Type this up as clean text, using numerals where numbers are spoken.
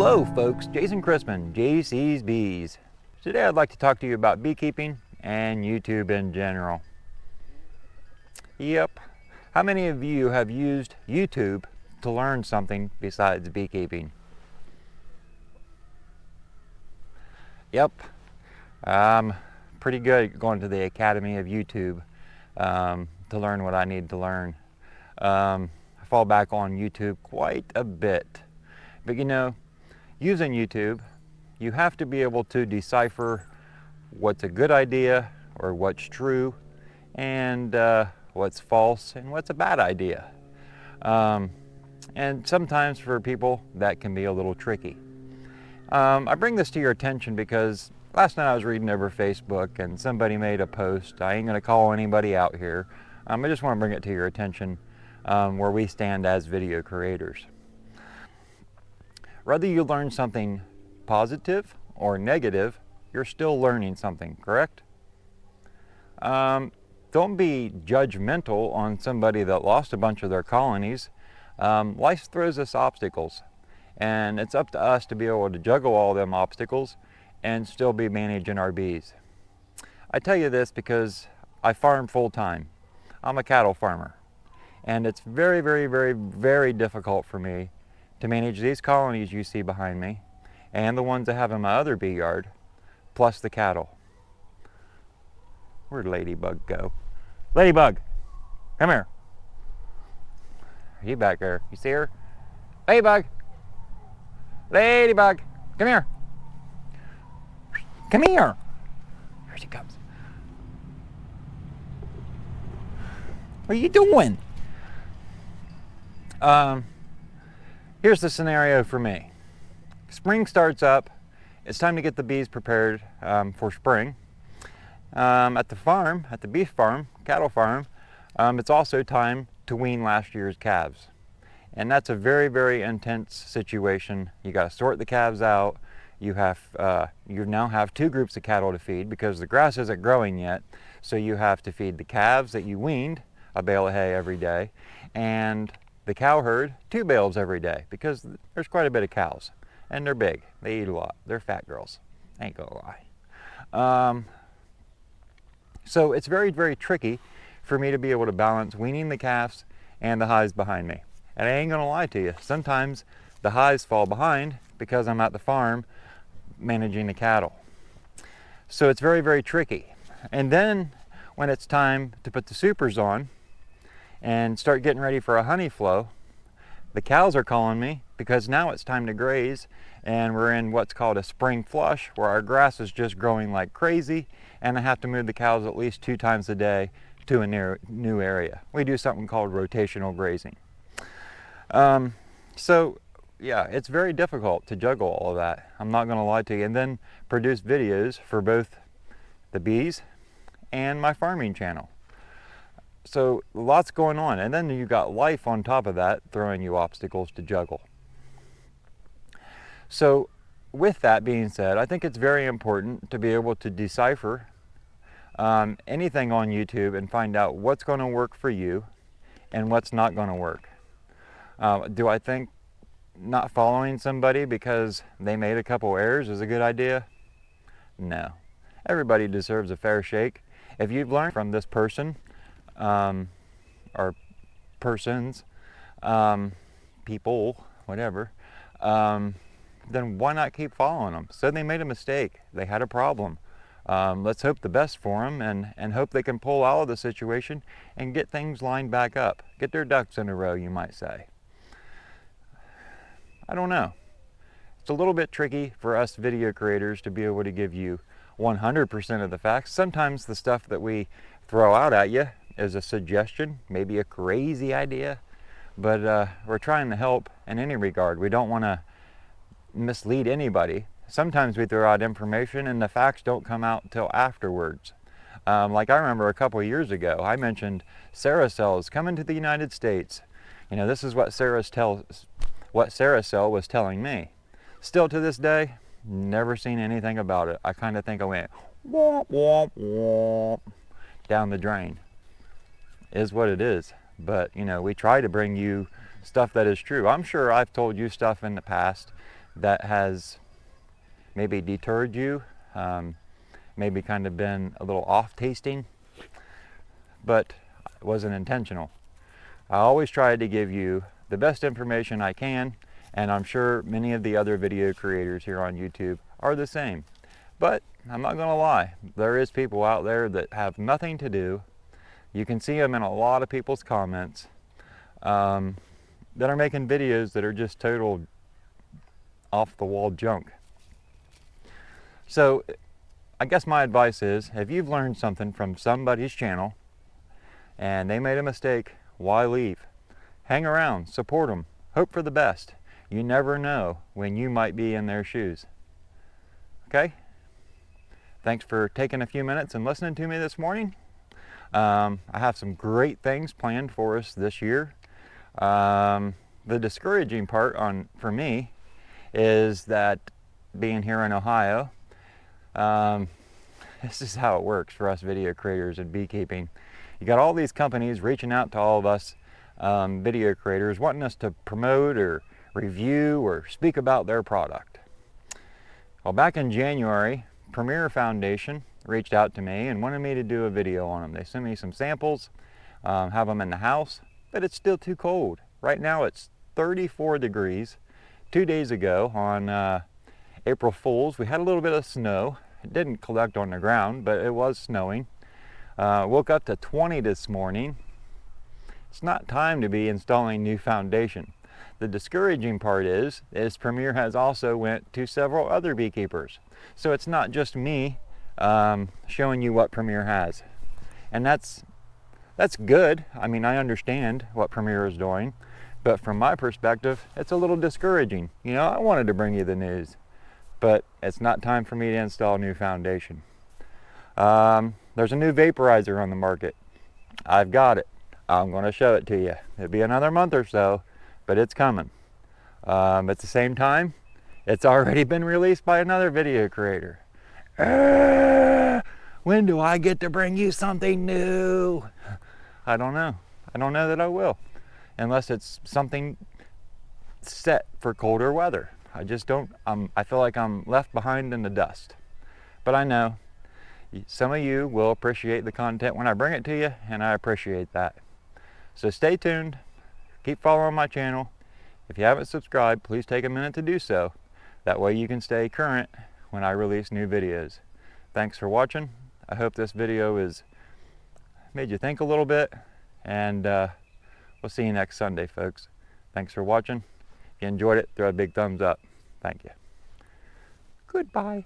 Hello folks, Jason Chrisman, JC's Bees. Today I'd like to talk to you about beekeeping and YouTube in general. Yep, how many of you have used YouTube to learn something besides beekeeping? Yep, I'm pretty good at going to the Academy of YouTube to learn what I need to learn. I fall back on YouTube quite a bit, but you know, using YouTube, you have to be able to decipher what's a good idea or what's true and what's false and what's a bad idea. And sometimes for people that can be a little tricky. I bring this to your attention because last night I was reading over Facebook and somebody made a post. I ain't gonna call anybody out here. I just want to bring it to your attention where we stand as video creators. Whether you learn something positive or negative, you're still learning something, correct? Don't be judgmental on somebody that lost a bunch of their colonies. Life throws us obstacles, and it's up to us to be able to juggle all them obstacles and still be managing our bees. I tell you this because I farm full-time. I'm a cattle farmer, and it's very, very, very, very difficult for me to manage these colonies you see behind me and the ones I have in my other bee yard, plus the cattle. Where'd Ladybug go? Ladybug, come here. Are you back there? You see her? Ladybug! Ladybug, come here. Come here. Here she comes. What are you doing? Here's the scenario for me. Spring starts up. It's time to get the bees prepared for spring. At the farm, at the beef farm, cattle farm, it's also time to wean last year's calves. And that's a very, very intense situation. You got to sort the calves out. You now have two groups of cattle to feed because the grass isn't growing yet. So you have to feed the calves that you weaned a bale of hay every day, and the cow herd 2 bales every day because there's quite a bit of cows and they're big. They eat a lot. They're fat girls. I ain't gonna lie. So it's very, very tricky for me to be able to balance weaning the calves and the hives behind me. And I ain't gonna lie to you. Sometimes the hives fall behind because I'm at the farm managing the cattle. So it's very, very tricky. And then when it's time to put the supers on and start getting ready for a honey flow, the cows are calling me because now it's time to graze and we're in what's called a spring flush where our grass is just growing like crazy and I have to move the cows at least 2 times a day to a new area. We do something called rotational grazing. So yeah, it's very difficult to juggle all of that. I'm not gonna lie to you. And then produce videos for both the bees and my farming channel. So lots going on, and then you got life on top of that throwing you obstacles to juggle. So with that being said, I think it's very important to be able to decipher anything on YouTube and find out what's going to work for you and what's not going to work. Do I think not following somebody because they made a couple errors is a good idea? No. Everybody deserves a fair shake. If you've learned from this person, or persons, people, whatever, then why not keep following them? So they made a mistake. They had a problem. Let's hope the best for them and hope they can pull out of the situation and get things lined back up. Get their ducks in a row, you might say. I don't know. It's a little bit tricky for us video creators to be able to give you 100% of the facts. Sometimes the stuff that we throw out at you is a suggestion, maybe a crazy idea, but we're trying to help in any regard. We don't want to mislead anybody. Sometimes we throw out information and the facts don't come out until afterwards. Like I remember a couple of years ago, I mentioned Ceracell coming to the United States. You know, this is what Ceracell was telling me. Still to this day, never seen anything about it. I kind of think I went womp, womp, womp down the drain. Is what it is. But, you know, we try to bring you stuff that is true. I'm sure I've told you stuff in the past that has maybe deterred you, maybe kind of been a little off tasting, but it wasn't intentional. I always try to give you the best information I can, and I'm sure many of the other video creators here on YouTube are the same. But I'm not gonna lie, there is people out there that have nothing to do. You can see them in a lot of people's comments that are making videos that are just total off the wall junk. So I guess my advice is, if you've learned something from somebody's channel and they made a mistake, why leave? Hang around, support them, hope for the best. You never know when you might be in their shoes. Okay? Thanks for taking a few minutes and listening to me this morning. I have some great things planned for us this year. The discouraging part for me is that being here in Ohio, this is how it works for us video creators in beekeeping. You got all these companies reaching out to all of us video creators, wanting us to promote or review or speak about their product. Well, back in January, Pagmr Foundation reached out to me and wanted me to do a video on them. They sent me some samples, have them in the house, but it's still too cold. Right now it's 34 degrees. 2 days ago on April Fool's, we had a little bit of snow. It didn't collect on the ground, but it was snowing. Woke up to 20 this morning. It's not time to be installing new foundation. The discouraging part is Pagmr has also went to several other beekeepers. So it's not just me showing you what Pagmr has. And that's good. I mean, I understand what Pagmr is doing, but from my perspective, it's a little discouraging. You know, I wanted to bring you the news, but it's not time for me to install new foundation. There's a new vaporizer on the market. I've got it. I'm going to show it to you. It'll be another month or so, but it's coming. At the same time, it's already been released by another video creator. When do I get to bring you something new? I don't know. I don't know that I will, unless it's something set for colder weather. I just don't, I feel like I'm left behind in the dust. But I know some of you will appreciate the content when I bring it to you, and I appreciate that. So stay tuned, keep following my channel. If you haven't subscribed, please take a minute to do so. That way you can stay current when I release new videos. Thanks for watching. I hope this video has made you think a little bit, and we'll see you next Sunday, folks. Thanks for watching. If you enjoyed it, throw a big thumbs up. Thank you. Goodbye.